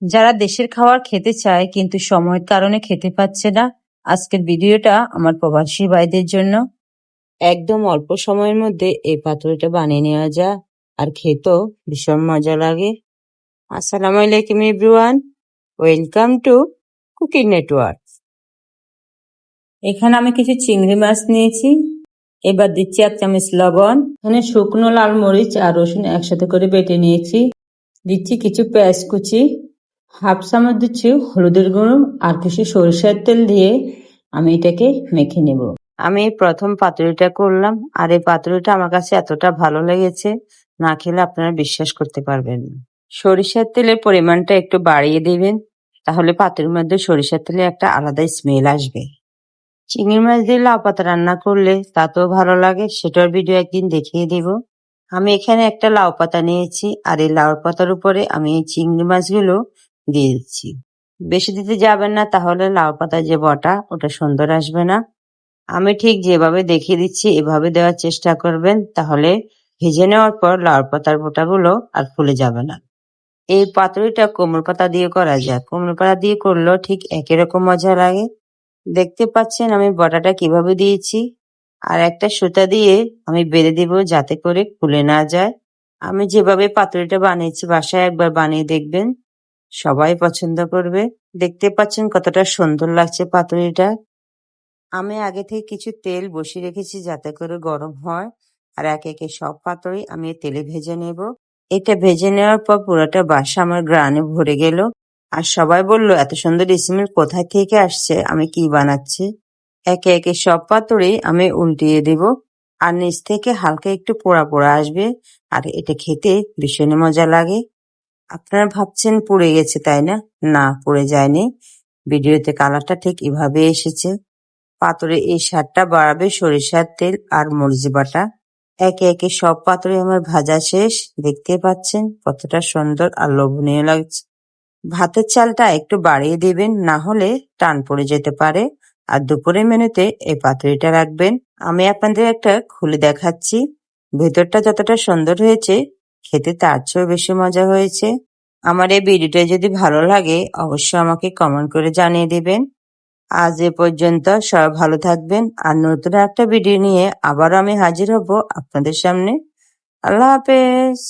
যারা দেশের খাবার খেতে চায় কিন্তু সময়ের কারণে খেতে পাচ্ছে না, আজকের ভিডিওটা আমার প্রবাসী ভাইদের জন্য। একদম অল্প সময়ের মধ্যে এই পাতুরিটা বানিয়ে নেওয়া যায় আর খেতেও ভীষণ মজা লাগে। আসসালামু আলাইকুম everyone, welcome to cooking network. এখানে আমি কিছু চিংড়ি মাছ নিয়েছি। এবার দিচ্ছি 1 চামচ লবণ। এখানে শুকনো লাল মরিচ আর রসুন একসাথে করে বেটে নিয়েছি। দিচ্ছি কিছু পেঁয়াজ কুচি, হাফ চামচ দিচ্ছি হলুদের গুঁড়ো আর কিছু সরিষার তেল দিয়ে আমি এটাকে মেখে নেব। আমি প্রথম পাতুরিটা করলাম আর এই পাতুরিটা আমার কাছে এতটা ভালো লেগেছে, না খেলে আপনারা বিশ্বাস করতে পারবেন না। সরিষার তেলের পরিমাণটা একটু বাড়িয়ে দিবেন, তাহলে পাতুরির মধ্যে সরিষার তেলে একটা আলাদা স্মেল আসবে। চিংড়ি মাছ দিয়ে লাউ পাতা রান্না করলে তাতেও ভালো লাগে, সেটার ভিডিও একদিন দেখিয়ে দিব। আমি এখানে একটা লাউ পাতা নিয়েছি আর এই লাউ পাতার উপরে আমি এই চিংড়ি মাছগুলো দিয়ে দিচ্ছি। বেশি দিতে যাবেন না, তাহলে লাউ পাতার যে বটা ওটা সুন্দর আসবে না। আমি ঠিক যেভাবে দেখিয়ে দিচ্ছি এভাবে দেওয়ার চেষ্টা করবেন, তাহলে ভেজে নেওয়ার পর লাউ পাতার বোটাগুলো আর ফুলে যাবে না। এই পাতুরিটা কোমল পাতা দিয়ে করা যায়, কোমল পাতা দিয়ে করলেও ঠিক একই রকম মজা লাগে। দেখতে পাচ্ছেন আমি বটাটা কিভাবে দিয়েছি, আর একটা সুতা দিয়ে আমি বেঁধে দিব যাতে করে খুলে না যায়। আমি যেভাবে পাতুরিটা বানিয়েছি বাসায় একবার বানিয়ে দেখবেন, সবাই পছন্দ করবে। দেখতে পাচ্ছেন কতটা সুন্দর লাগছে পাতুরিটা। আমি আগে থেকে কিছু তেল বসিয়ে রেখেছি যাতে করে গরম হয়, আর একে একে সব পাতুরি আমি তেলে ভেজে নেব। এটা ভেজে নেওয়ার পর পুরোটা বাসা আমার গ্রানে ভরে গেল, আর সবাই বলল এত সুন্দর স্মেল কোথায় থেকে আসছে, আমি কি বানাচ্ছি। একে একে সব পাতুরি আমি উল্টিয়ে দেব, আর নিচ থেকে হালকা একটু পোড়া পোড়া আসবে, আর এটা খেতে ভীষণ মজা লাগে। আপনারা ভাবছেন পুড়ে গেছে তাই না? না, পুড়ে যায়নি। ভিডিওতে কালারটা ঠিক এভাবে এসেছে। পাতুরি এই স্বাদটা বাড়াবে সরিষার তেল আর মরিচ বাটা। একে একে সব পাতুরি আমার ভাজা শেষ। দেখতে পাচ্ছেন কতটা সুন্দর আর লোভনীয় লাগছে। ভাতের চালটা একটু বাড়িয়ে দিবেন, না হলে টান পড়ে যেতে পারে। আর দুপুরের মেনুতে এই পাতুরিটা রাখবেন। আমি আপনাদের একটা খুলে দেখাচ্ছি। ভেতরটা যতটা সুন্দর হয়েছে, খেতে তার চেয়েও বেশি মজা হয়েছে। আমার এই ভিডিওটা যদি ভালো লাগে অবশ্যই আমাকে কমেন্ট করে জানিয়ে দিবেন। আজ এ পর্যন্ত, সবাই ভালো থাকবেন, আর নতুন একটা ভিডিও নিয়ে আবারও আমি হাজির হব আপনাদের সামনে। আল্লাহ হাফেজ।